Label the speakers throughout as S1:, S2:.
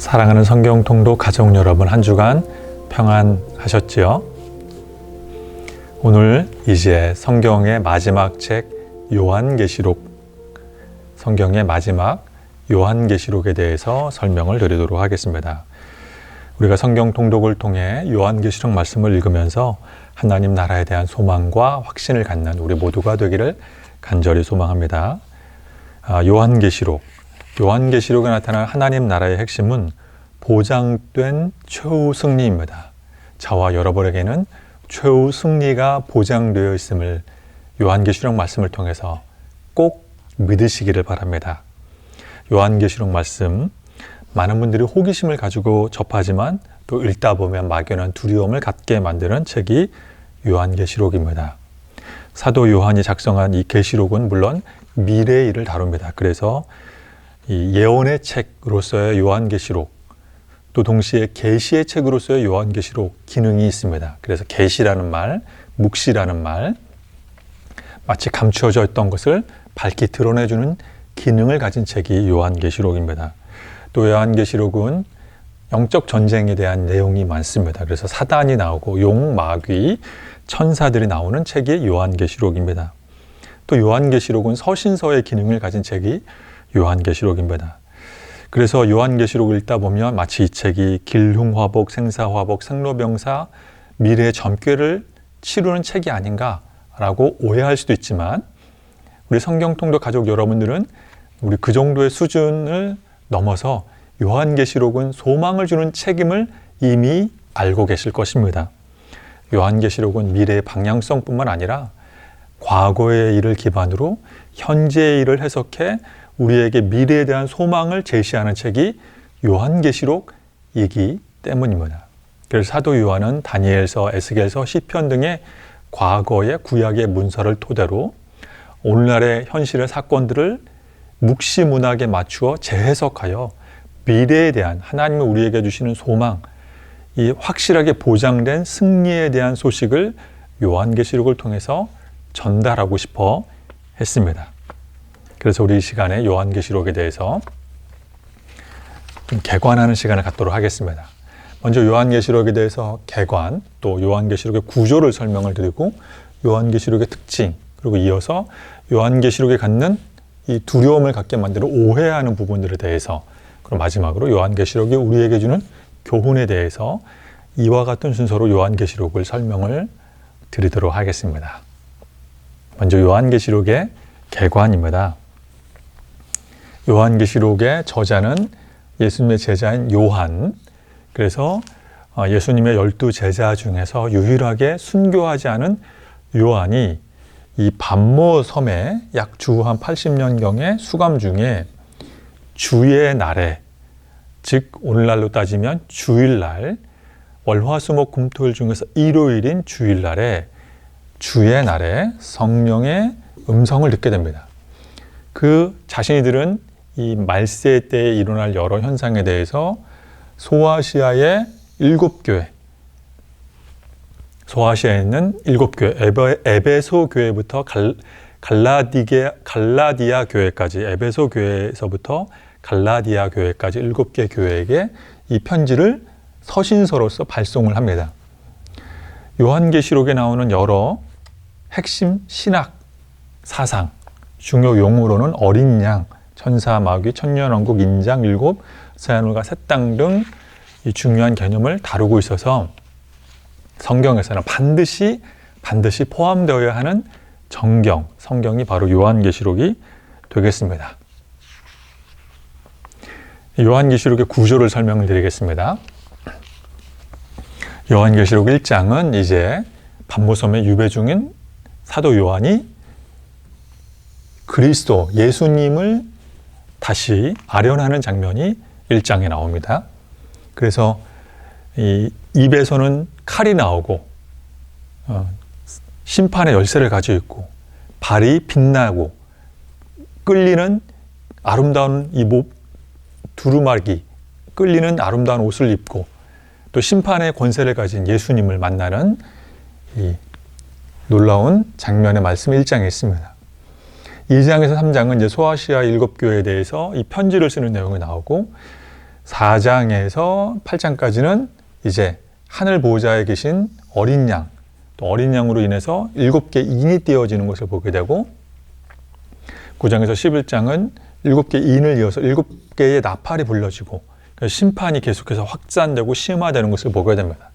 S1: 사랑하는 성경 통독 가족 여러분, 한 주간 평안하셨지요? 오늘 이제 성경의 마지막 책 요한계시록, 성경의 마지막 요한계시록에 대해서 설명을 드리도록 하겠습니다. 우리가 성경 통독을 통해 요한계시록 말씀을 읽으면서 하나님 나라에 대한 소망과 확신을 갖는 우리 모두가 되기를 간절히 소망합니다. 요한계시록에 나타난 하나님 나라의 핵심은 보장된 최후 승리입니다. 저와 여러분에게는 최후 승리가 보장되어 있음을 요한계시록 말씀을 통해서 꼭 믿으시기를 바랍니다. 요한계시록 말씀, 많은 분들이 호기심을 가지고 접하지만 또 읽다 보면 막연한 두려움을 갖게 만드는 책이 요한계시록입니다. 사도 요한이 작성한 이 계시록은 물론 미래의 일을 다룹니다. 그래서 이 예언의 책으로서의 요한계시록, 또 동시에 계시의 책으로서의 요한계시록 기능이 있습니다. 그래서 계시라는 말, 묵시라는 말, 마치 감추어져 있던 것을 밝히 드러내주는 기능을 가진 책이 요한계시록입니다. 또 요한계시록은 영적 전쟁에 대한 내용이 많습니다. 그래서 사단이 나오고 용, 마귀, 천사들이 나오는 책이 요한계시록입니다. 또 요한계시록은 서신서의 기능을 가진 책이 요한계시록입니다. 그래서 요한계시록을 읽다 보면 마치 이 책이 길흉화복, 생사화복, 생로병사, 미래의 점괘를 치르는 책이 아닌가라고 오해할 수도 있지만, 우리 성경통독 가족 여러분들은 우리 그 정도의 수준을 넘어서 요한계시록은 소망을 주는 책임을 이미 알고 계실 것입니다. 요한계시록은 미래의 방향성뿐만 아니라 과거의 일을 기반으로 현재의 일을 해석해 우리에게 미래에 대한 소망을 제시하는 책이 요한계시록이기 때문입니다. 그래서 사도 요한은 다니엘서, 에스겔서, 시편 등의 과거의 구약의 문서를 토대로 오늘날의 현실의 사건들을 묵시문학에 맞추어 재해석하여 미래에 대한 하나님이 우리에게 주시는 소망, 이 확실하게 보장된 승리에 대한 소식을 요한계시록을 통해서 전달하고 싶어 했습니다. 그래서 우리 이 시간에 요한계시록에 대해서 좀 개관하는 시간을 갖도록 하겠습니다. 먼저 요한계시록에 대해서 개관, 또 요한계시록의 구조를 설명을 드리고 요한계시록의 특징, 그리고 이어서 요한계시록에 갖는 이 두려움을 갖게 만드는 오해하는 부분들에 대해서, 그리고 마지막으로 요한계시록이 우리에게 주는 교훈에 대해서 이와 같은 순서로 요한계시록을 설명을 드리도록 하겠습니다. 먼저 요한계시록의 개관입니다. 요한계시록의 저자는 예수님의 제자인 요한. 그래서 예수님의 12 제자 중에서 유일하게 순교하지 않은 요한이 이 반모 섬에 약 주 한 80년경의 수감 중에 주의 날에, 즉 오늘날로 따지면 주일날, 월화수목금토일 중에서 일요일인 주일날에, 주의 날에 성령의 음성을 듣게 됩니다. 그 자신이 들은 이 말세 때에 일어날 여러 현상에 대해서 소아시아의 7교회, 소아시아에 있는 7교회, 에베소 교회부터 갈라디아 교회까지, 에베소 교회에서부터 갈라디아 교회까지 7개 교회에게 이 편지를 서신서로서 발송을 합니다. 요한계시록에 나오는 여러 핵심 신학 사상, 중요 용어로는 어린 양, 천사, 마귀, 천년왕국, 인장, 7, 새하늘과 새 땅 등 이 중요한 개념을 다루고 있어서 성경에서는 반드시 포함되어야 하는 성경이 바로 요한계시록이 되겠습니다. 요한계시록의 구조를 설명을 드리겠습니다. 요한계시록 1장은 이제 반모섬에 유배 중인 사도 요한이 그리스도, 예수님을 다시 아련하는 장면이 1장에 나옵니다. 그래서 이 입에서는 칼이 나오고 심판의 열쇠를 가지고 있고 발이 빛나고 끌리는 아름다운 이 두루마기, 끌리는 아름다운 옷을 입고 또 심판의 권세를 가진 예수님을 만나는 이 놀라운 장면의 말씀이 1장에 있습니다. 2장에서 3장은 이제 소아시아 7교회에 대해서 이 편지를 쓰는 내용이 나오고, 4장에서 8장까지는 이제 하늘 보좌에 계신 어린 양, 또 어린 양으로 인해서 7개 인이 띄어지는 것을 보게 되고, 9장에서 11장은 7개 인을 이어서 7개의 나팔이 불려지고 심판이 계속해서 확산되고 심화되는 것을 보게 됩니다.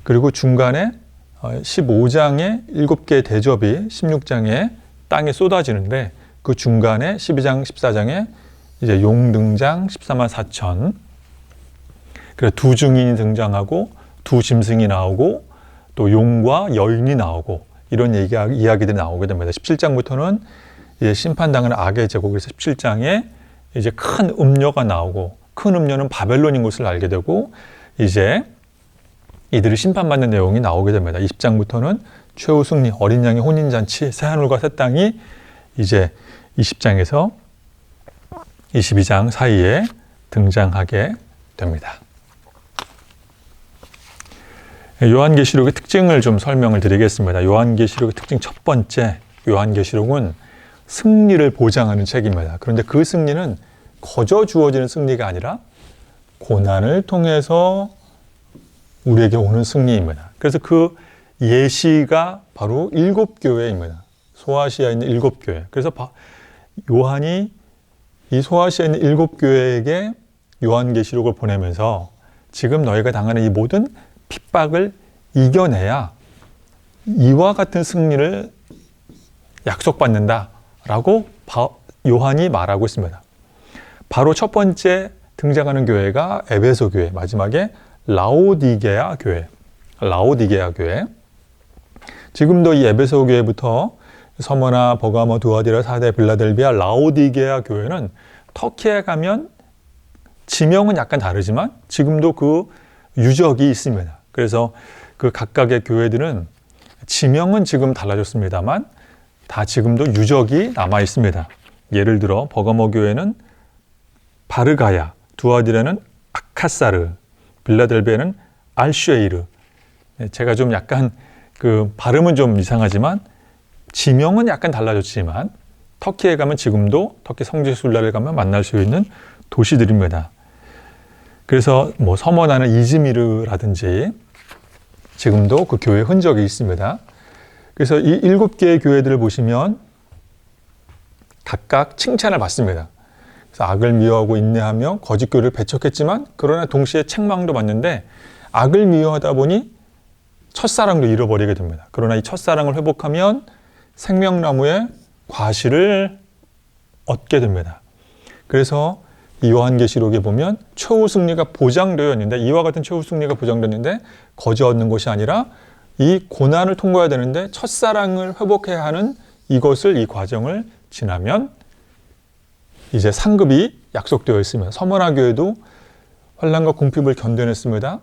S1: 그리고 중간에 15장에 7개의 대접이 16장에 땅에 쏟아지는데, 그 중간에 12장, 14장에 이제 용 등장 14만 4천. 그래서 두 증인이 등장하고 두 짐승이 나오고 또 용과 여인이 나오고 이런 이야기들이 나오게 됩니다. 17장부터는 이제 심판당하는 악의 제국, 그래서 17장에 이제 큰 음녀가 나오고, 큰 음녀는 바벨론인 것을 알게 되고 이제 이들이 심판받는 내용이 나오게 됩니다. 20장부터는 최후 승리, 어린 양의 혼인잔치, 새하늘과 새 땅이 이제 20장에서 22장 사이에 등장하게 됩니다. 요한계시록의 특징을 좀 설명을 드리겠습니다. 요한계시록의 특징 첫 번째, 요한계시록은 승리를 보장하는 책입니다. 그런데 그 승리는 거저 주어지는 승리가 아니라 고난을 통해서 우리에게 오는 승리입니다. 그래서 그 예시가 바로 7교회입니다. 소아시아에 있는 7교회. 그래서 요한이 이 소아시아에 있는 7교회에게 요한계시록을 보내면서 지금 너희가 당하는 이 모든 핍박을 이겨내야 이와 같은 승리를 약속받는다라고 요한이 말하고 있습니다. 바로 첫 번째 등장하는 교회가 에베소 교회, 마지막에 라오디게아 교회. 지금도 이 에베소 교회부터 서머나, 버가모, 두아디라, 사데, 빌라델비아, 라오디게아 교회는 터키에 가면 지명은 약간 다르지만 지금도 그 유적이 있습니다. 그래서 그 각각의 교회들은 지명은 지금 달라졌습니다만 다 지금도 유적이 남아 있습니다. 예를 들어 버가모 교회는 바르가야, 두아디라는 아카사르, 빌라델비아는 알쉐이르. 제가 좀 약간 그 발음은 좀 이상하지만 지명은 약간 달라졌지만 터키에 가면 지금도 터키 성지순례를 가면 만날 수 있는 도시들입니다. 그래서 뭐 서머나는 이즈미르라든지 지금도 그 교회 흔적이 있습니다. 그래서 이 7개의 교회들을 보시면 각각 칭찬을 받습니다. 그래서 악을 미워하고 인내하며 거짓 교를 배척했지만 그러나 동시에 책망도 받는데, 악을 미워하다 보니 첫사랑도 잃어버리게 됩니다. 그러나 이 첫사랑을 회복하면 생명나무의 과실을 얻게 됩니다. 그래서 이 요한계시록에 보면 최후 승리가 보장되어 있는데, 이와 같은 최후 승리가 보장됐는데 거저 얻는 것이 아니라 이 고난을 통과해야 되는데 첫사랑을 회복해야 하는 이것을, 이 과정을 지나면 이제 상급이 약속되어 있으며, 서머나 교회도 환난과 궁핍을 견뎌냈습니다.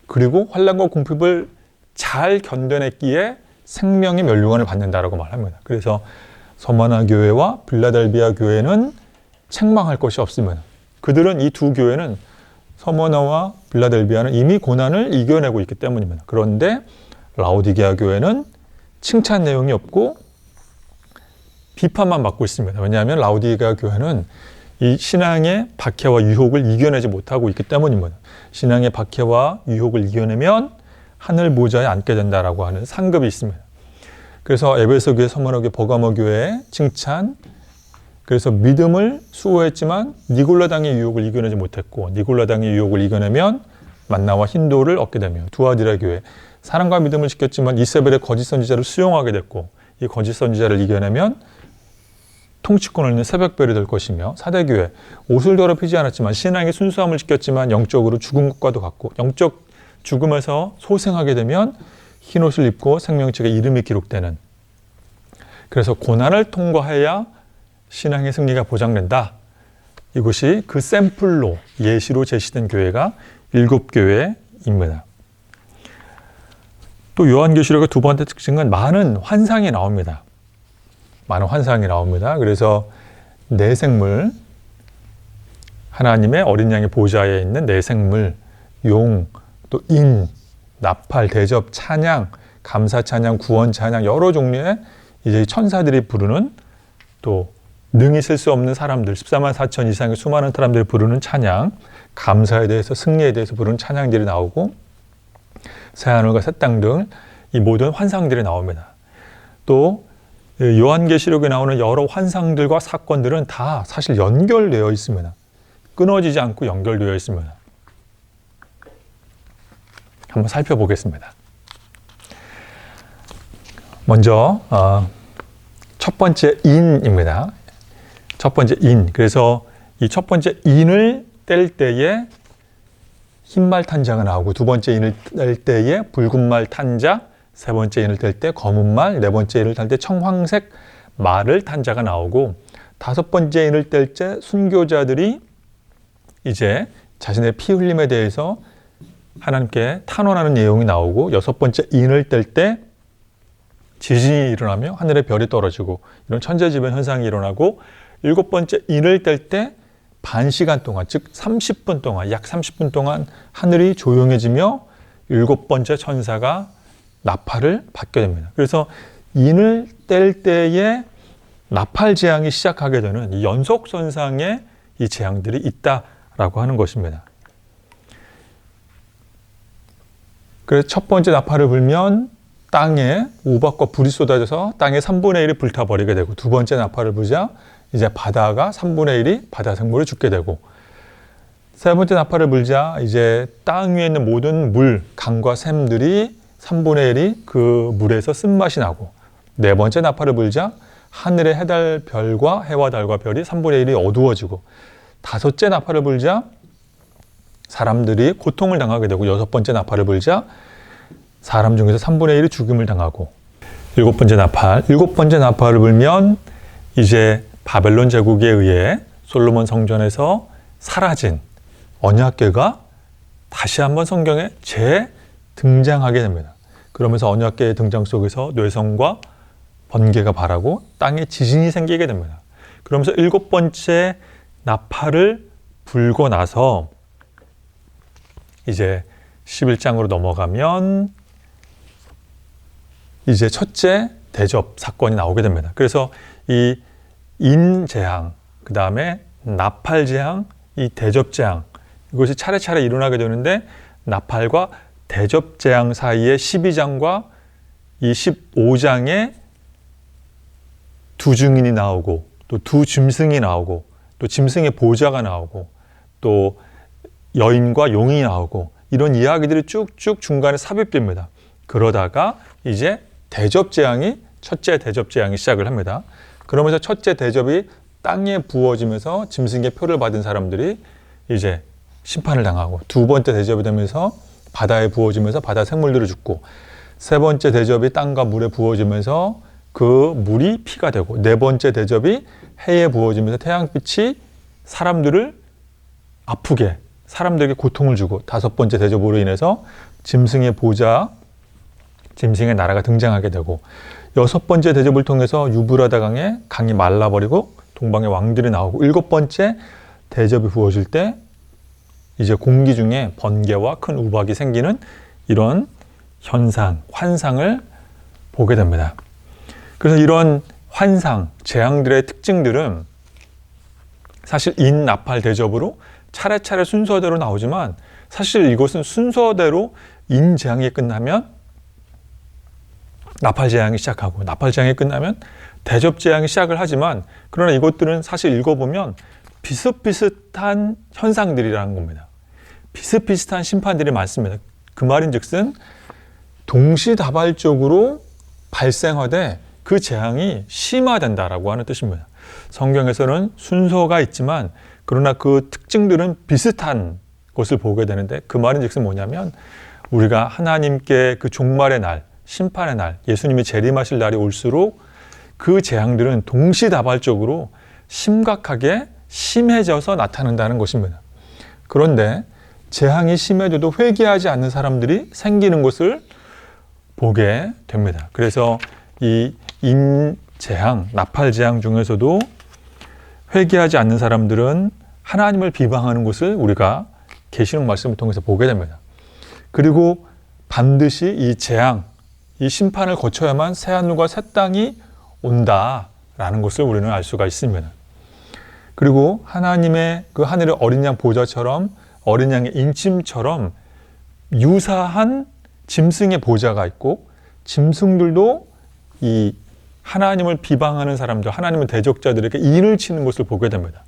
S1: 그리고 환난과 궁핍을 잘 견뎌냈기에 생명의 멸류관을 받는다라고 말합니다. 그래서 서머나 교회와 빌라델비아 교회는 책망할 것이 없습니다. 그들은, 이 두 교회는, 서머나와 빌라델비아는 이미 고난을 이겨내고 있기 때문입니다. 그런데 라오디게아 교회는 칭찬 내용이 없고 비판만 받고 있습니다. 왜냐하면 라오디게아 교회는 이 신앙의 박해와 유혹을 이겨내지 못하고 있기 때문입니다. 신앙의 박해와 유혹을 이겨내면 하늘 보좌에 앉게 된다라고 하는 상급이 있습니다. 그래서 에베소 교회, 서머나 교회, 버가모 교회의 칭찬, 그래서 믿음을 수호했지만 니골라당의 유혹을 이겨내지 못했고, 니골라당의 유혹을 이겨내면 만나와 힌도를 얻게 되며, 두아디라 교회, 사랑과 믿음을 지켰지만 이세벨의 거짓 선지자를 수용하게 됐고, 이 거짓 선지자를 이겨내면 통치권을 얻는 새벽별이 될 것이며, 사대교회, 옷을 더럽히지 않았지만 신앙의 순수함을 지켰지만 영적으로 죽은 것과도 같고, 영적 죽음에서 소생하게 되면 흰옷을 입고 생명책에 이름이 기록되는, 그래서 고난을 통과해야 신앙의 승리가 보장된다. 이것이 그 샘플로, 예시로 제시된 교회가 7교회입니다. 또 요한계시록의 두 번째 특징은 많은 환상이 나옵니다. 많은 환상이 나옵니다. 그래서 네 생물, 하나님의 어린 양의 보좌에 있는 네 생물, 용, 또 인, 나팔, 대접, 찬양, 감사 찬양, 구원 찬양, 여러 종류의 이제 천사들이 부르는 또 능히 쓸 수 없는 사람들, 14만 4천 이상의 수많은 사람들이 부르는 찬양, 감사에 대해서, 승리에 대해서 부르는 찬양들이 나오고, 새하늘과 새 땅 등 이 모든 환상들이 나옵니다. 또 요한계시록에 나오는 여러 환상들과 사건들은 다 사실 연결되어 있습니다. 끊어지지 않고 연결되어 있습니다. 한번 살펴보겠습니다. 먼저 첫 번째 인입니다. 첫 번째 인. 그래서 이 첫 번째 인을 뗄 때에 흰말 탄자가 나오고, 두 번째 인을 뗄 때에 붉은 말 탄자, 세 번째 인을 뗄 때 검은 말, 네 번째 인을 뗄 때 청황색 말을 탄자가 나오고, 다섯 번째 인을 뗄 때 순교자들이 이제 자신의 피 흘림에 대해서 하나님께 탄원하는 내용이 나오고, 여섯 번째 인을 뗄 때 지진이 일어나며 하늘의 별이 떨어지고 이런 천재지변 현상이 일어나고, 일곱 번째 인을 뗄 때 반 시간 동안, 즉 30분 동안, 약 30분 동안 하늘이 조용해지며 일곱 번째 천사가 나팔을 받게 됩니다. 그래서 인을 뗄 때에 나팔 재앙이 시작하게 되는 이 연속선상의 이 재앙들이 있다라고 하는 것입니다. 그래서 첫 번째 나팔을 불면 땅에 우박과 불이 쏟아져서 땅의 3분의 1이 불타버리게 되고, 두 번째 나팔을 불자 이제 바다가 3분의 1이 바다 생물을 죽게 되고, 세 번째 나팔을 불자 이제 땅 위에 있는 모든 물, 강과 샘들이 3분의 1이 그 물에서 쓴맛이 나고, 네 번째 나팔을 불자 하늘의 해달 별과 해와 달과 별이 3분의 1이 어두워지고, 다섯째 나팔을 불자 사람들이 고통을 당하게 되고, 여섯 번째 나팔을 불자 사람 중에서 3분의 1이 죽음을 당하고, 일곱 번째 나팔을 불면 이제 바벨론 제국에 의해 솔로몬 성전에서 사라진 언약궤가 다시 한번 성경에 재등장하게 됩니다. 그러면서 언약궤의 등장 속에서 뇌성과 번개가 발하고 땅에 지진이 생기게 됩니다. 그러면서 일곱 번째 나팔을 불고 나서 이제 11장으로 넘어가면 이제 첫째 대접 사건이 나오게 됩니다. 그래서 이 인재앙, 그 다음에 나팔재앙, 이 대접재앙, 이것이 차례차례 일어나게 되는데, 나팔과 대접재앙 사이에 12장과 이 15장에 두 증인이 나오고, 또 두 짐승이 나오고, 또 짐승의 보좌가 나오고, 또 여인과 용이 나오고, 이런 이야기들이 쭉쭉 중간에 삽입됩니다. 그러다가 이제 첫째 대접재앙이 시작을 합니다. 그러면서 첫째 대접이 땅에 부어지면서 짐승의 표를 받은 사람들이 이제 심판을 당하고, 두 번째 대접이 되면서 바다에 부어지면서 바다 생물들이 죽고, 세 번째 대접이 땅과 물에 부어지면서 그 물이 피가 되고, 네 번째 대접이 해에 부어지면서 태양빛이 사람들을 아프게, 사람들에게 고통을 주고, 다섯 번째 대접으로 인해서 짐승의 보좌, 짐승의 나라가 등장하게 되고, 여섯 번째 대접을 통해서 유브라다 강이 말라버리고 동방의 왕들이 나오고, 일곱 번째 대접이 부어질 때 이제 공기 중에 번개와 큰 우박이 생기는 이런 현상, 환상을 보게 됩니다. 그래서 이런 환상, 재앙들의 특징들은 사실 인나팔 대접으로 차례차례 순서대로 나오지만, 사실 이것은 순서대로 인재앙이 끝나면 나팔재앙이 시작하고, 나팔재앙이 끝나면 대접재앙이 시작을 하지만, 그러나 이것들은 사실 읽어보면 비슷비슷한 현상들이라는 겁니다. 비슷비슷한 심판들이 많습니다. 그 말인즉슨 동시다발적으로 발생하되 그 재앙이 심화된다라고 하는 뜻입니다. 성경에서는 순서가 있지만 그러나 그 특징들은 비슷한 것을 보게 되는데, 그 말인즉슨 뭐냐면, 우리가 하나님께 그 종말의 날, 심판의 날, 예수님이 재림하실 날이 올수록 그 재앙들은 동시다발적으로 심각하게 심해져서 나타난다는 것입니다. 그런데 재앙이 심해져도 회개하지 않는 사람들이 생기는 것을 보게 됩니다. 그래서 이 인재앙, 나팔재앙 중에서도 회개하지 않는 사람들은 하나님을 비방하는 것을 우리가 계시록 말씀을 통해서 보게 됩니다. 그리고 반드시 이 재앙, 이 심판을 거쳐야만 새하늘과 새 땅이 온다라는 것을 우리는 알 수가 있습니다. 그리고 하나님의 그 하늘의 어린 양 보좌처럼 어린 양의 인침처럼 유사한 짐승의 보좌가 있고 짐승들도 이 하나님을 비방하는 사람들, 하나님의 대적자들에게 인을 치는 것을 보게 됩니다.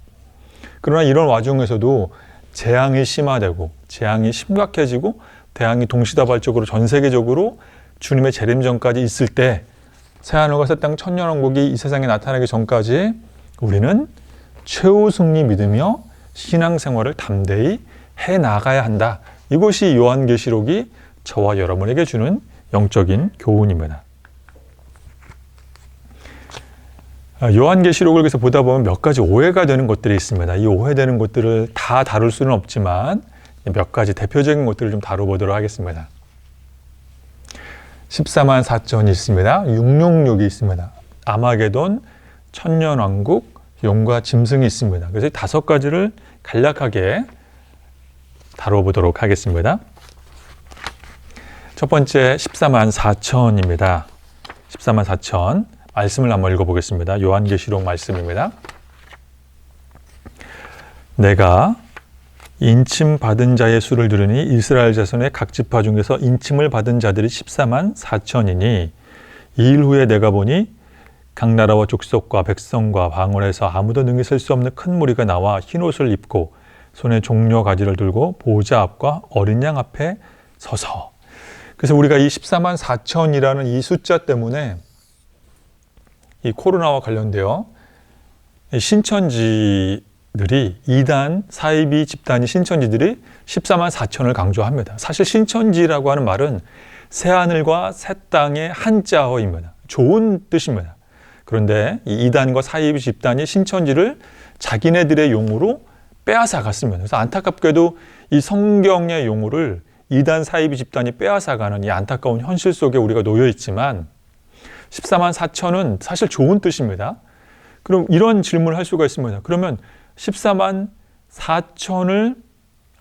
S1: 그러나 이런 와중에서도 재앙이 심화되고 재앙이 심각해지고 재앙이 동시다발적으로 전 세계적으로 주님의 재림 전까지 있을 때 새하늘과 새 땅 천년왕국이 이 세상에 나타나기 전까지 우리는 최후 승리 믿으며 신앙생활을 담대히 해나가야 한다. 이것이 요한계시록이 저와 여러분에게 주는 영적인 교훈입니다. 요한계시록을 그래서 보다 보면 몇 가지 오해가 되는 것들이 있습니다. 이 오해되는 것들을 다 다룰 수는 없지만 몇 가지 대표적인 것들을 좀 다뤄보도록 하겠습니다. 14만 4천이 있습니다. 666이 있습니다. 아마게돈, 천년왕국, 용과 짐승이 있습니다. 그래서 이 5가지를 간략하게 다뤄보도록 하겠습니다. 첫 번째 14만 4천입니다. 14만 4천 말씀을 한번 읽어보겠습니다. 요한계시록 말씀입니다. 내가 인침 받은 자의 수를 들으니 이스라엘 자손의 각 지파 중에서 인침을 받은 자들이 14만 4천이니 이 일 후에 내가 보니 각 나라와 족속과 백성과 방언에서 아무도 능히 셀 수 없는 큰 무리가 나와 흰옷을 입고 손에 종려 가지를 들고 보좌 앞과 어린 양 앞에 서서. 그래서 우리가 이 14만 4천이라는 이 숫자 때문에 이 코로나와 관련되어 신천지들이 이단 사이비 집단이 신천지들이 14만 4천을 강조합니다. 사실 신천지라고 하는 말은 새하늘과 새 땅의 한자어입니다. 좋은 뜻입니다. 그런데 이 이단과 사이비 집단이 신천지를 자기네들의 용어로 빼앗아 갔습니다. 그래서 안타깝게도 이 성경의 용어를 이단 사이비 집단이 빼앗아가는 이 안타까운 현실 속에 우리가 놓여 있지만 14만 4천은 사실 좋은 뜻입니다. 그럼 이런 질문을 할 수가 있습니다. 그러면 14만 4천을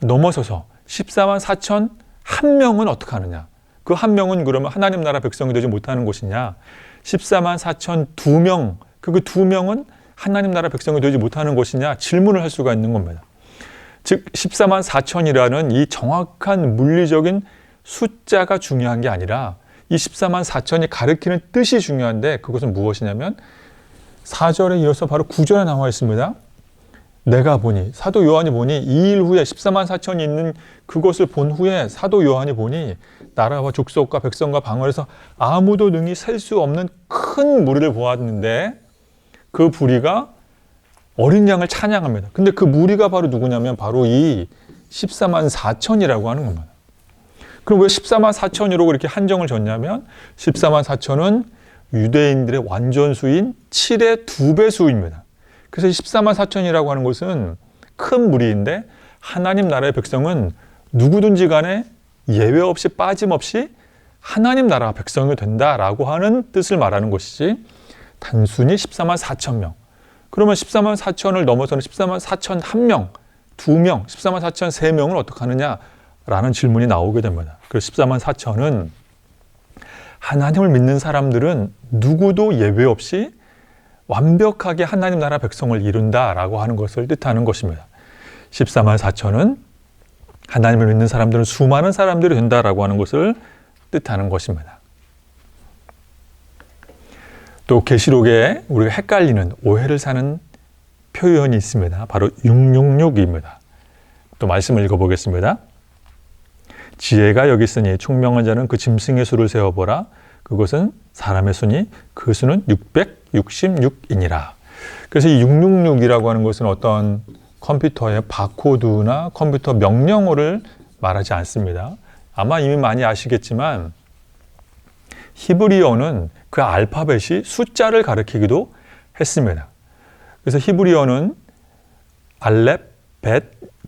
S1: 넘어서서 14만 4천 한 명은 어떻게 하느냐? 그 한 명은 그러면 하나님 나라 백성이 되지 못하는 것이냐? 14만 4천 2명, 그 2명은 하나님 나라 백성이 되지 못하는 것이냐? 질문을 할 수가 있는 겁니다. 즉 14만 4천이라는 이 정확한 물리적인 숫자가 중요한 게 아니라 이 14만 4천이 가리키는 뜻이 중요한데 그것은 무엇이냐면 4절에 이어서 바로 9절에 나와 있습니다. 내가 보니, 사도 요한이 보니 이 일 후에 14만 4천이 있는 그것을 본 후에 사도 요한이 보니 나라와 족속과 백성과 방언에서 아무도 능히 셀 수 없는 큰 무리를 보았는데 그 무리가 어린 양을 찬양합니다. 근데 그 무리가 바로 누구냐면 바로 이 14만 4천이라고 하는 겁니다. 그럼 왜 14만 4천이라고 이렇게 한정을 줬냐면 14만 4천은 유대인들의 완전수인 7의 2배수입니다. 그래서 14만 4천이라고 하는 것은 큰 무리인데 하나님 나라의 백성은 누구든지 간에 예외 없이 빠짐없이 하나님 나라 백성이 된다라고 하는 뜻을 말하는 것이지 단순히 14만 4천 명. 그러면 14만 4천을 넘어서는 14만 4천 1명, 2명, 14만 4천 3명을 어떻게 하느냐? 라는 질문이 나오게 됩니다. 그래서 14만 4천은 하나님을 믿는 사람들은 누구도 예외 없이 완벽하게 하나님 나라 백성을 이룬다라고 하는 것을 뜻하는 것입니다. 14만 4천은 하나님을 믿는 사람들은 수많은 사람들이 된다라고 하는 것을 뜻하는 것입니다. 또 계시록에 우리가 헷갈리는 오해를 사는 표현이 있습니다. 바로 666입니다. 또 말씀을 읽어보겠습니다. 지혜가 여기 있으니 총명한 자는 그 짐승의 수를 세어보라. 그것은 사람의 수니 그 수는 666이니라. 그래서 이 666이라고 하는 것은 어떤 컴퓨터의 바코드나 컴퓨터 명령어를 말하지 않습니다. 아마 이미 많이 아시겠지만 히브리어는 그 알파벳이 숫자를 가리키기도 했습니다. 그래서 히브리어는 알렙, 벳,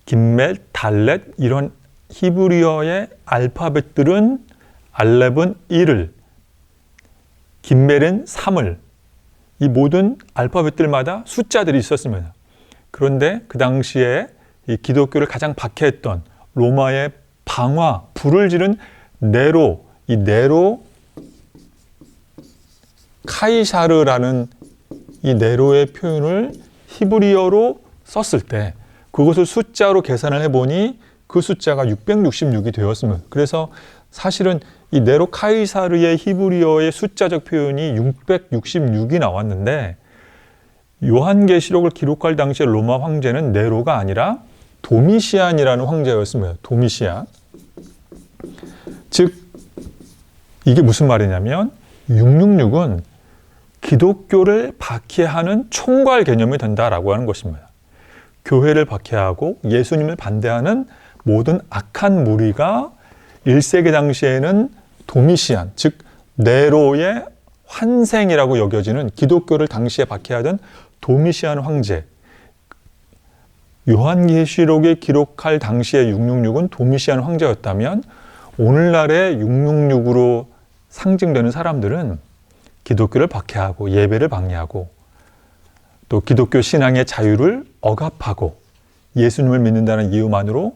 S1: 김멜, 달렛 이런 히브리어의 알파벳들은 알렙은 1을, 김멜은 3을 이 모든 알파벳들마다 숫자들이 있었습니다. 그런데 그 당시에 이 기독교를 가장 박해했던 로마의 방화, 불을 지른 네로, 이 네로 카이사르라는 이 네로의 표현을 히브리어로 썼을 때 그것을 숫자로 계산을 해보니 그 숫자가 666이 되었습니다. 그래서 사실은 이 네로 카이사르의 히브리어의 숫자적 표현이 666이 나왔는데 요한계시록을 기록할 당시에 로마 황제는 네로가 아니라 도미시안이라는 황제였습니다. 도미시안. 즉 이게 무슨 말이냐면 666은 기독교를 박해하는 총괄 개념이 된다라고 하는 것입니다. 교회를 박해하고 예수님을 반대하는 모든 악한 무리가 1세기 당시에는 도미시안, 즉 네로의 환생이라고 여겨지는 기독교를 당시에 박해하던 도미시안 황제, 요한계시록에 기록할 당시의 666은 도미시안 황제였다면 오늘날의 666으로 상징되는 사람들은 기독교를 박해하고 예배를 방해하고 또 기독교 신앙의 자유를 억압하고 예수님을 믿는다는 이유만으로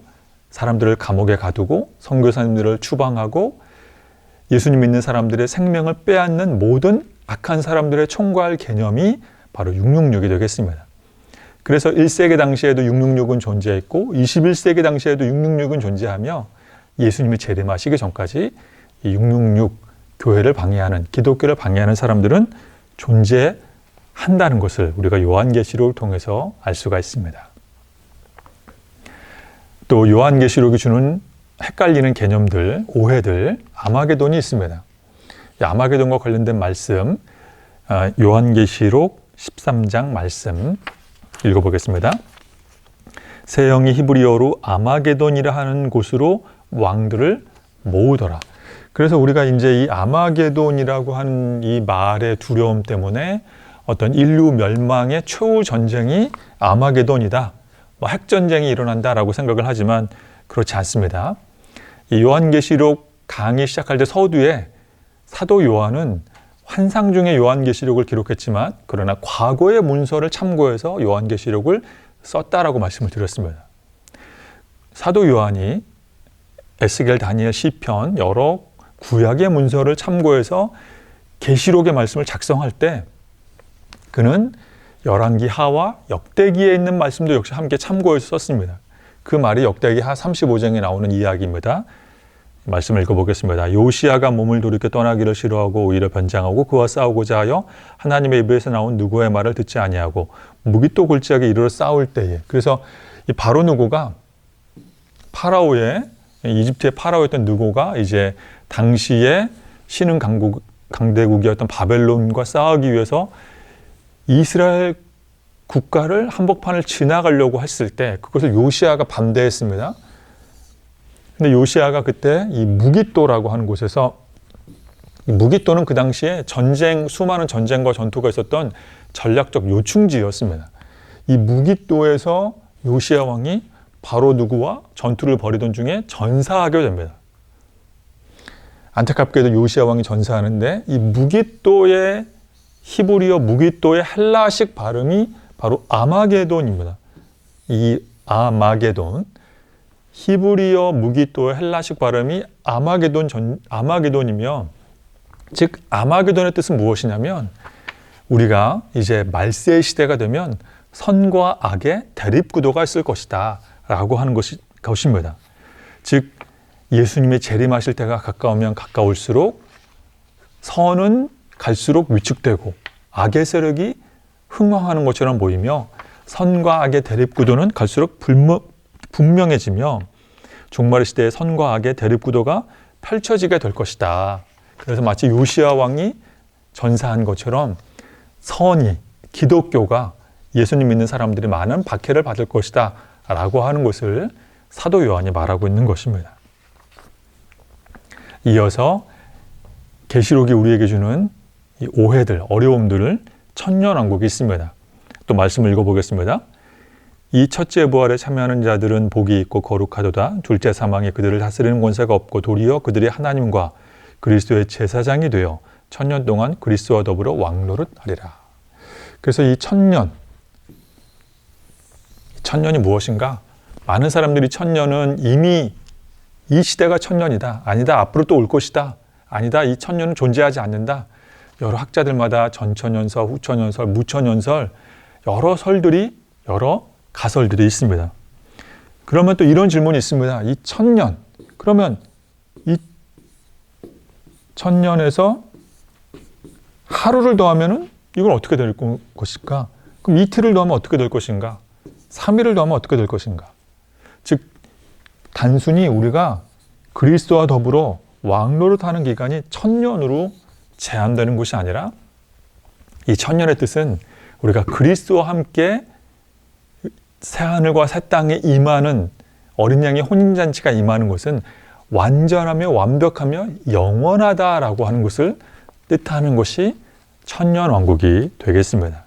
S1: 사람들을 감옥에 가두고 선교사님들을 추방하고 예수님 믿는 사람들의 생명을 빼앗는 모든 악한 사람들의 총괄 개념이 바로 666이 되겠습니다. 그래서 1세기 당시에도 666은 존재했고 21세기 당시에도 666은 존재하며 예수님이 재림하시기 전까지 이 666 교회를 방해하는, 기독교를 방해하는 사람들은 존재한다는 것을 우리가 요한계시록을 통해서 알 수가 있습니다. 또 요한계시록이 주는 헷갈리는 개념들, 오해들, 아마게돈이 있습니다. 이 아마게돈과 관련된 말씀, 요한계시록 13장 말씀 읽어보겠습니다. 새 영이 히브리어로 아마게돈이라 하는 곳으로 왕들을 모으더라. 그래서 우리가 이제 이 아마게돈이라고 하는 이 말의 두려움 때문에 어떤 인류 멸망의 최후 전쟁이 아마게돈이다, 핵전쟁이 일어난다라고 생각을 하지만 그렇지 않습니다. 이 요한계시록 강의 시작할 때 서두에 사도 요한은 환상 중에 요한계시록을 기록했지만 그러나 과거의 문서를 참고해서 요한계시록을 썼다라고 말씀을 드렸습니다. 사도 요한이 에스겔, 다니엘, 시편 여러 구약의 문서를 참고해서 계시록의 말씀을 작성할 때 그는 열왕기 하와 역대기에 있는 말씀도 역시 함께 참고해서 썼습니다. 그 말이 역대기 하 35장에 나오는 이야기입니다. 말씀을 읽어보겠습니다. 요시야가 몸을 돌이켜 떠나기를 싫어하고 오히려 변장하고 그와 싸우고자 하여 하나님의 입에서 나온 누구의 말을 듣지 아니하고 무기또 골짜기에 이르러 싸울 때에, 그래서 이 바로 누고가 파라오의, 이집트의 파라오였던 느고가 이제 당시에 신흥 강대국이었던 바벨론과 싸우기 위해서 이스라엘 국가를 한복판을 지나가려고 했을 때 그것을 요시야가 반대했습니다. 근데 요시야가 그때 이 무기또라고 하는 곳에서, 무기또는 그 당시에 수많은 전쟁과 전투가 있었던 전략적 요충지였습니다. 이 무기또에서 요시야 왕이 바로 누구와 전투를 벌이던 중에 전사하게 됩니다. 안타깝게도 요시야 왕이 전사하는데 이 무기또의 히브리어 무기또의 헬라식 발음이 바로 아마게돈입니다. 이 아마게돈, 히브리어 무기또의 헬라식 발음이 아마게돈이며, 즉 아마게돈의 뜻은 무엇이냐면 우리가 이제 말세 시대가 되면 선과 악의 대립구도가 있을 것이다 라고 하는 것입니다. 즉 예수님이 재림하실 때가 가까우면 가까울수록 선은 갈수록 위축되고 악의 세력이 흥왕하는 것처럼 보이며 선과 악의 대립구도는 갈수록 분명해지며 종말의 시대에 선과 악의 대립구도가 펼쳐지게 될 것이다. 그래서 마치 요시야 왕이 전사한 것처럼 선이, 기독교가, 예수님 믿는 사람들이 많은 박해를 받을 것이다 라고 하는 것을 사도 요한이 말하고 있는 것입니다. 이어서 계시록이 우리에게 주는 이 오해들, 어려움들을 천년왕국이 있습니다. 또 말씀을 읽어보겠습니다. 이 첫째 부활에 참여하는 자들은 복이 있고 거룩하도다. 둘째 사망에 그들을 다스리는 권세가 없고 도리어 그들이 하나님과 그리스도의 제사장이 되어 천년 동안 그리스도와 더불어 왕노릇하리라. 그래서 이 천년이 무엇인가? 많은 사람들이 천년은 이미 이 시대가 천년이다. 아니다. 앞으로 또 올 것이다. 아니다. 이 천년은 존재하지 않는다. 여러 학자들마다 전천연설, 후천연설, 무천연설, 여러 설들이, 여러 가설들이 있습니다. 그러면 또 이런 질문이 있습니다. 이 1000년, 그러면 이 1000년에서 하루를 더하면은 이건 어떻게 될 것인가? 그럼 이틀을 더하면 어떻게 될 것인가? 3일을 더하면 어떻게 될 것인가? 즉 단순히 우리가 그리스도와 더불어 왕노릇하는 기간이 1000년으로 제한되는 것이 아니라 이 1000년의 뜻은 우리가 그리스도와 함께 새하늘과 새 땅에 임하는 어린 양의 혼인잔치가 임하는 것은 완전하며 완벽하며 영원하다라고 하는 것을 뜻하는 것이 천년왕국이 되겠습니다.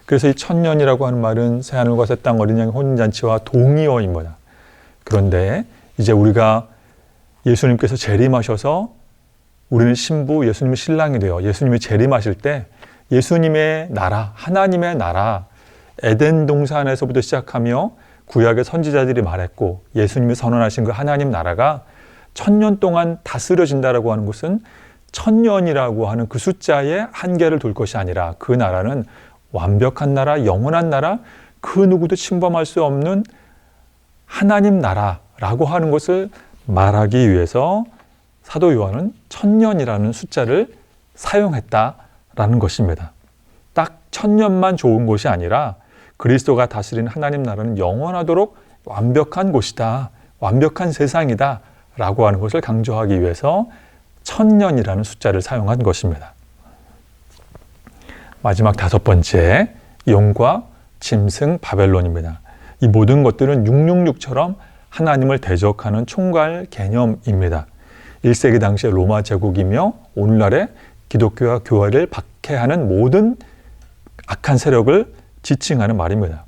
S1: 그래서 이 1000년이라고 하는 말은 새하늘과 새 땅 어린 양의 혼인잔치와 동의어입니다. 그런데 이제 우리가 예수님께서 재림하셔서 우리는 신부, 예수님이 신랑이 되어 예수님이 재림하실 때 예수님의 나라, 하나님의 나라, 에덴 동산에서부터 시작하며 구약의 선지자들이 말했고 예수님이 선언하신 그 하나님 나라가 1000년 동안 다스려진다라고 하는 것은 1000년이라고 하는 그 숫자에 한계를 둘 것이 아니라 그 나라는 완벽한 나라, 영원한 나라, 그 누구도 침범할 수 없는 하나님 나라라고 하는 것을 말하기 위해서 사도 요한은 1000년이라는 숫자를 사용했다라는 것입니다. 딱 1000년만 좋은 것이 아니라 그리스도가 다스리는 하나님 나라는 영원하도록 완벽한 곳이다, 완벽한 세상이다 라고 하는 것을 강조하기 위해서 1000년이라는 숫자를 사용한 것입니다. 마지막 5번째, 용과 짐승 바벨론입니다. 이 모든 것들은 666처럼 하나님을 대적하는 총괄 개념입니다. 1세기 당시의 로마 제국이며 오늘날의 기독교와 교회를 박해하는 모든 악한 세력을 지칭하는 말입니다.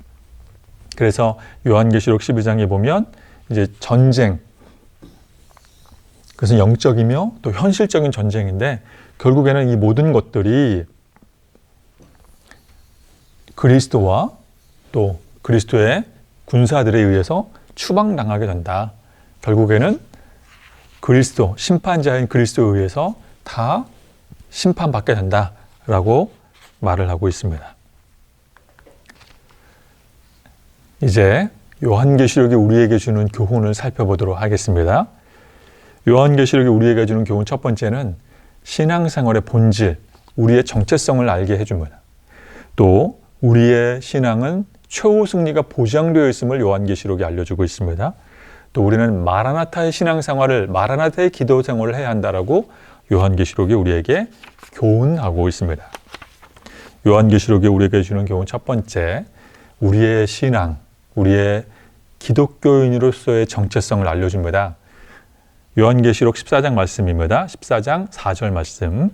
S1: 그래서 요한계시록 12장에 보면 이제 전쟁, 그것은 영적이며 또 현실적인 전쟁인데 결국에는 이 모든 것들이 그리스도와 또 그리스도의 군사들에 의해서 추방당하게 된다. 결국에는 그리스도, 심판자인 그리스도에 의해서 다 심판받게 된다라고 말을 하고 있습니다. 이제 요한계시록이 우리에게 주는 교훈을 살펴보도록 하겠습니다. 요한계시록이 우리에게 주는 교훈 첫 번째는 신앙생활의 본질, 우리의 정체성을 알게 해줍니다. 또 우리의 신앙은 최후 승리가 보장되어 있음을 요한계시록이 알려주고 있습니다. 또 우리는 마라나타의 신앙생활을, 마라나타의 기도생활을 해야 한다라고 요한계시록이 우리에게 교훈하고 있습니다. 요한계시록이 우리에게 주는 교훈 첫 번째, 우리의 신앙, 우리의 기독교인으로서의 정체성을 알려줍니다. 요한계시록 14장 말씀입니다. 14장 4절 말씀.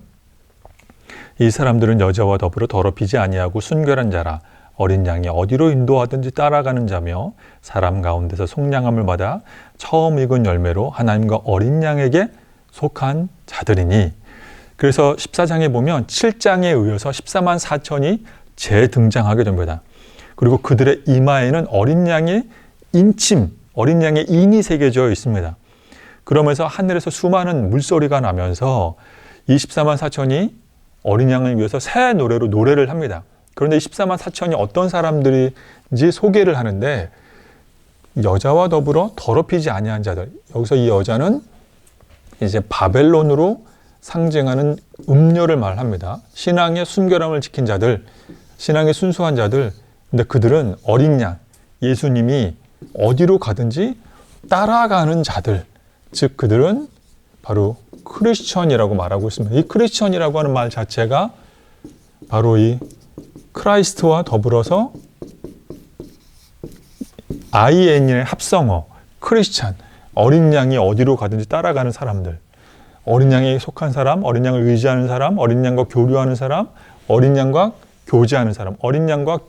S1: 이 사람들은 여자와 더불어 더럽히지 아니하고 순결한 자라. 어린 양이 어디로 인도하든지 따라가는 자며 사람 가운데서 속량함을 받아 처음 익은 열매로 하나님과 어린 양에게 속한 자들이니. 그래서 14장에 보면 7장에 이어서 14만 4천이 재등장하게 됩니다. 그리고 그들의 이마에는 어린 양의 인침, 어린 양의 인이 새겨져 있습니다. 그러면서 하늘에서 수많은 물소리가 나면서 24만 4천이 어린 양을 위해서 새 노래로 노래를 합니다. 그런데 24만 4천이 어떤 사람들인지 소개를 하는데 여자와 더불어 더럽히지 아니한 자들. 여기서 이 여자는 이제 바벨론으로 상징하는 음녀를 말합니다. 신앙의 순결함을 지킨 자들, 신앙의 순수한 자들. 근데 그들은 어린 양, 예수님이 어디로 가든지 따라가는 자들. 즉 그들은 바로 크리스천이라고 말하고 있습니다. 이 크리스천이라고 하는 말 자체가 바로 이 크라이스트와 더불어서 IN의 합성어, 크리스천, 어린 양이 어디로 가든지 따라가는 사람들, 어린 양에 속한 사람, 어린 양을 의지하는 사람, 어린 양과 교류하는 사람, 어린 양과 교제하는 사람, 어린 양과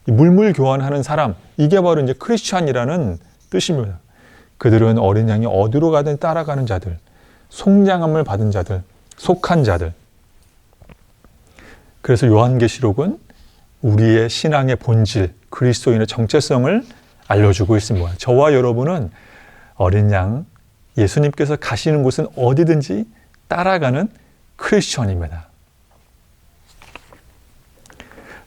S1: 물물 교환하는 사람, 이게 바로 이제 크리스천이라는 뜻입니다. 그들은 어린 양이 어디로 가든 따라가는 자들, 속량함을 받은 자들, 속한 자들. 그래서 요한계시록은 우리의 신앙의 본질, 그리스도인의 정체성을 알려주고 있습니다. 저와 여러분은 어린 양, 예수님께서 가시는 곳은 어디든지 따라가는 크리스천입니다.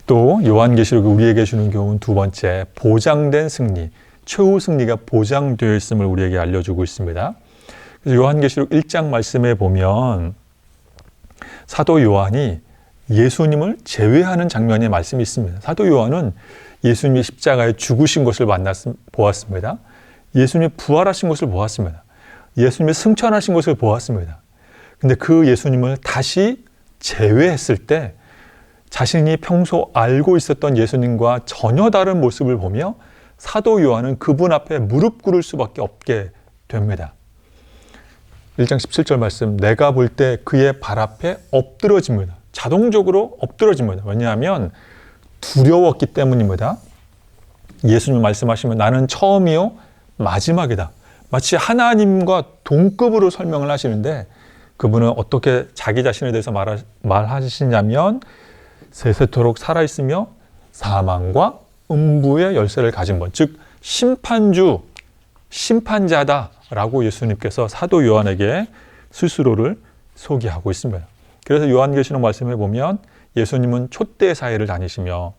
S1: 또 요한계시록이 우리에게 주는 교훈 두 번째, 보장된 승리, 최후 승리가 보장되어 있음을 우리에게 알려주고 있습니다. 그래서 요한계시록 1장 말씀에 보면 사도 요한이 예수님을 제외하는 장면의 말씀이 있습니다. 사도 요한은 예수님이 십자가에 죽으신 것을 보았습니다. 예수님이 부활하신 것을 보았습니다. 예수님이 승천하신 것을 보았습니다. 근데 그 예수님을 다시 제외했을 때 자신이 평소 알고 있었던 예수님과 전혀 다른 모습을 보며 사도 요한은 그분 앞에 무릎 꿇을 수밖에 없게 됩니다. 1장 17절 말씀, 내가 볼 때 그의 발 앞에 엎드러집니다. 자동적으로 엎드러집니다. 왜냐하면 두려웠기 때문입니다. 예수님 말씀하시면 나는 처음이요 마지막이다. 마치 하나님과 동급으로 설명을 하시는데 그분은 어떻게 자기 자신에 대해서 말하시냐면 세세토록 살아있으며 사망과 음부의 열쇠를 가진 분, 즉 심판주, 심판자다라고 예수님께서 사도 요한에게 스스로를 소개하고 있습니다. 그래서 요한계시록 말씀에 보면 예수님은 촛대 사이를 다니시며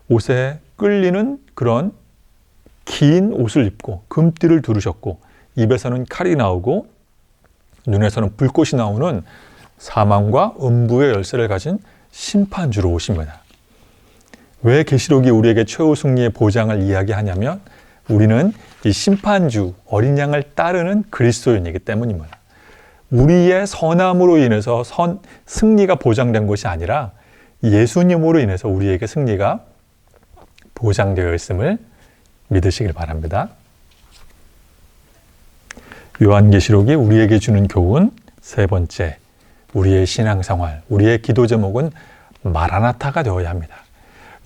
S1: 옷에 끌리는 그런 긴 옷을 입고 금띠를 두르셨고 입에서는 칼이 나오고 눈에서는 불꽃이 나오는 사망과 음부의 열쇠를 가진 심판주로 오십니다. 왜 계시록이 우리에게 최후 승리의 보장을 이야기하냐면 우리는 이 심판주, 어린 양을 따르는 그리스도인이기 때문입니다. 우리의 선함으로 인해서 승리가 보장된 것이 아니라 예수님으로 인해서 우리에게 승리가 보장되어 있음을 믿으시길 바랍니다. 요한계시록이 우리에게 주는 교훈 세 번째, 우리의 신앙생활, 우리의 기도 제목은 마라나타가 되어야 합니다.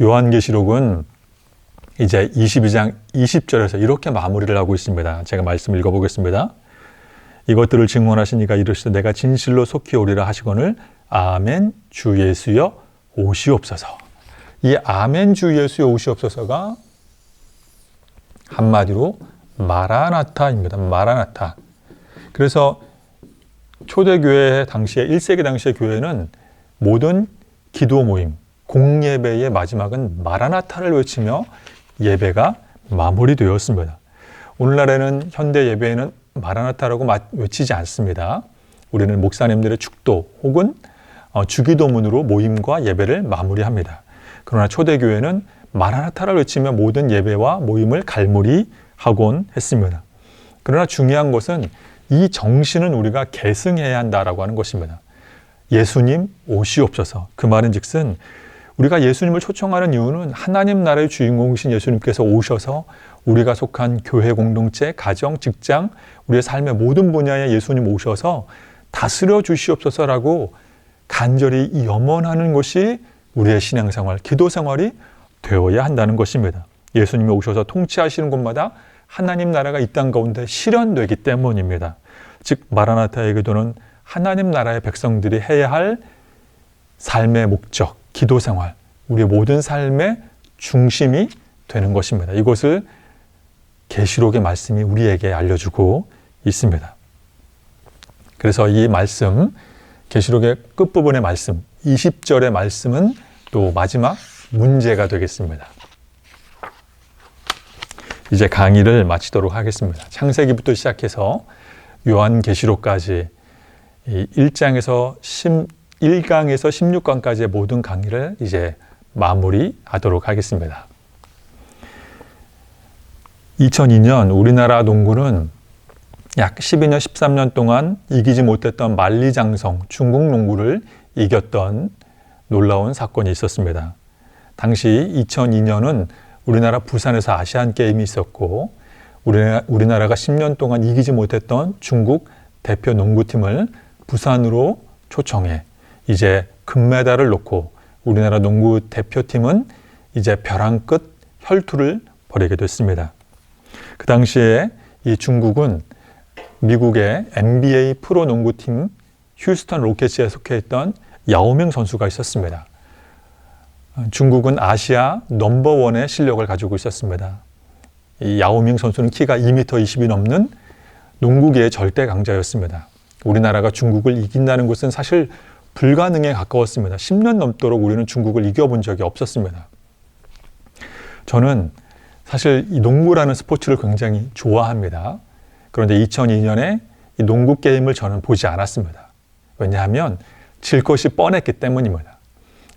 S1: 요한계시록은 이제 22장 20절에서 이렇게 마무리를 하고 있습니다. 제가 말씀 읽어보겠습니다. 이것들을 증언하시니가 이르시되 내가 진실로 속히 오리라 하시거늘 아멘 주 예수여 오시옵소서. 이 아멘 주 예수여 오시옵소서가 한마디로 마라나타입니다. 마라나타. 그래서 초대교회 당시에 1세기 당시의 교회는 모든 기도 모임, 공예배의 마지막은 마라나타를 외치며 예배가 마무리되었습니다. 오늘날에는 현대 예배에는 마라나타라고 외치지 않습니다. 우리는 목사님들의 축도 혹은 주기도문으로 모임과 예배를 마무리합니다. 그러나 초대교회는 마라나타를 외치며 모든 예배와 모임을 갈무리하곤 했습니다. 그러나 중요한 것은 이 정신은 우리가 계승해야 한다라고 하는 것입니다. 예수님 오시옵소서. 그 말은 즉슨 우리가 예수님을 초청하는 이유는 하나님 나라의 주인공이신 예수님께서 오셔서 우리가 속한 교회 공동체, 가정, 직장, 우리의 삶의 모든 분야에 예수님 오셔서 다스려 주시옵소서라고 간절히 염원하는 것이 우리의 신앙생활, 기도생활이 되어야 한다는 것입니다. 예수님이 오셔서 통치하시는 곳마다 하나님 나라가 이 땅 가운데 실현되기 때문입니다. 즉 마라나타의 기도는 하나님 나라의 백성들이 해야 할 삶의 목적, 기도생활, 우리의 모든 삶의 중심이 되는 것입니다. 이것을 계시록의 말씀이 우리에게 알려주고 있습니다. 그래서 이 말씀, 계시록의 끝부분의 말씀, 20절의 말씀은 또 마지막 문제가 되겠습니다. 이제 강의를 마치도록 하겠습니다. 창세기부터 시작해서 요한계시록까지 1장에서 1강에서 16강까지의 모든 강의를 이제 마무리하도록 하겠습니다. 2002년 우리나라 농구는 약 12년, 13년 동안 이기지 못했던 만리장성 중국 농구를 이겼던 놀라운 사건이 있었습니다. 당시 2002년은 우리나라 부산에서 아시안게임이 있었고 우리나라가 10년 동안 이기지 못했던 중국 대표 농구팀을 부산으로 초청해 이제 금메달을 놓고 우리나라 농구 대표팀은 이제 벼랑 끝 혈투를 벌이게 됐습니다. 그 당시에 이 중국은 미국의 NBA 프로 농구팀 휴스턴 로켓츠에 속해 있던 야오밍 선수가 있었습니다. 중국은 아시아 넘버원의 실력을 가지고 있었습니다. 이 야오밍 선수는 키가 2m 20이 넘는 농구계의 절대 강자였습니다. 우리나라가 중국을 이긴다는 것은 사실 불가능에 가까웠습니다. 10년 넘도록 우리는 중국을 이겨본 적이 없었습니다. 저는 사실 이 농구라는 스포츠를 굉장히 좋아합니다. 그런데 2002년에 이 농구 게임을 저는 보지 않았습니다. 왜냐하면 질 것이 뻔했기 때문입니다.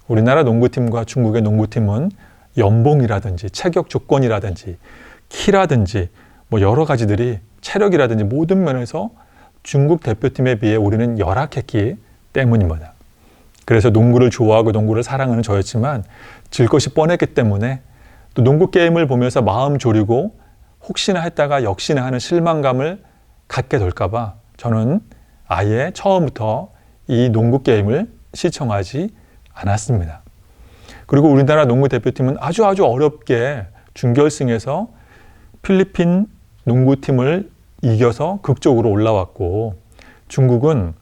S1: 우리나라 농구팀과 중국의 농구팀은 연봉이라든지 체격 조건이라든지 키라든지 뭐 여러 가지들이 체력이라든지 모든 면에서 중국 대표팀에 비해 우리는 열악했기 때문입니다. 그래서 농구를 좋아하고 농구를 사랑하는 저였지만 질 것이 뻔했기 때문에 또 농구 게임을 보면서 마음 졸이고 혹시나 했다가 역시나 하는 실망감을 갖게 될까 봐 저는 아예 처음부터 이 농구 게임을 시청하지 않았습니다. 그리고 우리나라 농구 대표팀은 아주 어렵게 준결승에서 필리핀 농구팀을 이겨서 극적으로 올라왔고, 중국은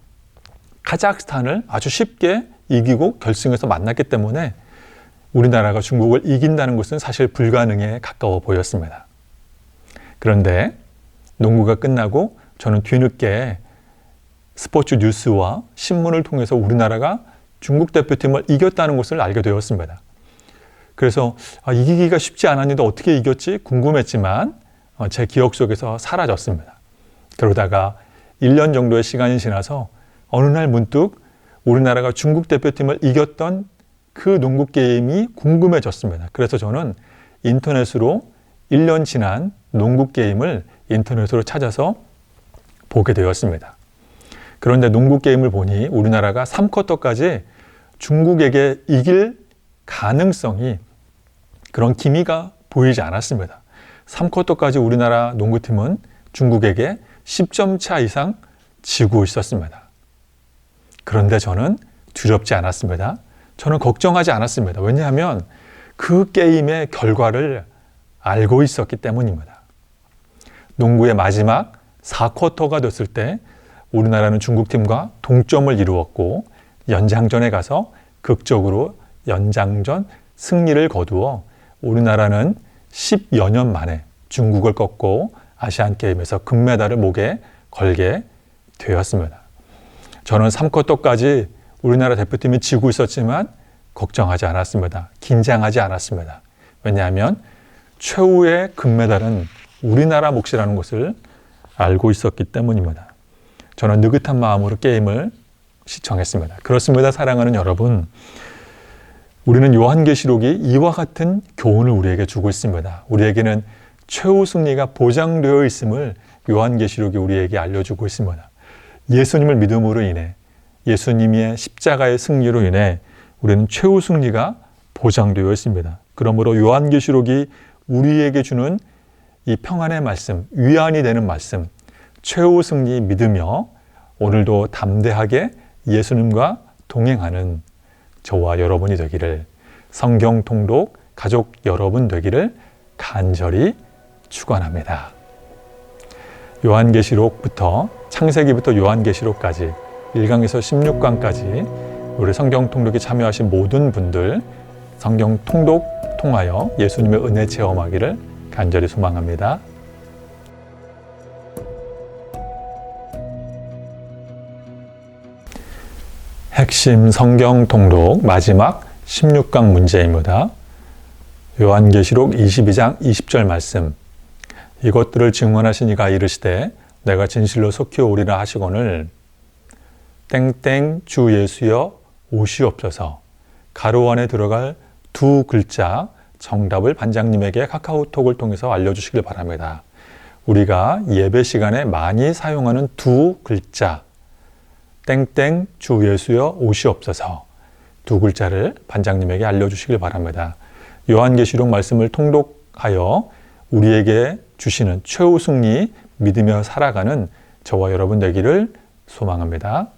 S1: 카자흐스탄을 아주 쉽게 이기고 결승에서 만났기 때문에 우리나라가 중국을 이긴다는 것은 사실 불가능에 가까워 보였습니다. 그런데 농구가 끝나고 저는 뒤늦게 스포츠 뉴스와 신문을 통해서 우리나라가 중국 대표팀을 이겼다는 것을 알게 되었습니다. 그래서 이기기가 쉽지 않았는데 어떻게 이겼지 궁금했지만 제 기억 속에서 사라졌습니다. 그러다가 1년 정도의 시간이 지나서 어느 날 문득 우리나라가 중국 대표팀을 이겼던 그 농구 게임이 궁금해졌습니다. 그래서 저는 인터넷으로 1년 지난 농구 게임을 인터넷으로 찾아서 보게 되었습니다. 그런데 농구 게임을 보니 우리나라가 3쿼터까지 중국에게 이길 가능성이 그런 기미가 보이지 않았습니다. 3쿼터까지 우리나라 농구팀은 중국에게 10점 차 이상 지고 있었습니다. 그런데 저는 두렵지 않았습니다. 저는 걱정하지 않았습니다. 왜냐하면 그 게임의 결과를 알고 있었기 때문입니다. 농구의 마지막 4쿼터가 됐을 때 우리나라는 중국팀과 동점을 이루었고 연장전에 가서 극적으로 연장전 승리를 거두어 우리나라는 10여 년 만에 중국을 꺾고 아시안게임에서 금메달을 목에 걸게 되었습니다. 저는 3쿼터까지 우리나라 대표팀이 지고 있었지만 걱정하지 않았습니다. 긴장하지 않았습니다. 왜냐하면 최후의 금메달은 우리나라 몫이라는 것을 알고 있었기 때문입니다. 저는 느긋한 마음으로 게임을 시청했습니다. 그렇습니다. 사랑하는 여러분, 우리는 요한계시록이 이와 같은 교훈을 우리에게 주고 있습니다. 우리에게는 최후 승리가 보장되어 있음을 요한계시록이 우리에게 알려주고 있습니다. 예수님을 믿음으로 인해, 예수님의 십자가의 승리로 인해 우리는 최후 승리가 보장되어 있습니다. 그러므로 요한계시록이 우리에게 주는 이 평안의 말씀, 위안이 되는 말씀, 최후 승리 믿으며 오늘도 담대하게 예수님과 동행하는 저와 여러분이 되기를, 성경 통독 가족 여러분 되기를 간절히 축원합니다. 요한계시록부터 창세기부터 요한계시록까지 1강에서 16강까지 우리 성경 통독에 참여하신 모든 분들 성경 통독 통하여 예수님의 은혜 체험하기를 간절히 소망합니다. 핵심 성경 통독 마지막 16강 문제입니다. 요한계시록 22장 20절 말씀. 이것들을 증언하신 이가 이르시되 내가 진실로 속히 오리라 하시거늘 땡땡 주 예수여 오시옵소서. 가로 안에 들어갈 두 글자 정답을 반장님에게 카카오톡을 통해서 알려주시길 바랍니다. 우리가 예배 시간에 많이 사용하는 두 글자 땡땡 주 예수여 오시옵소서, 두 글자를 반장님에게 알려주시길 바랍니다. 요한계시록 말씀을 통독하여 우리에게 주시는 최후 승리 믿으며 살아가는 저와 여러분 되기를 소망합니다.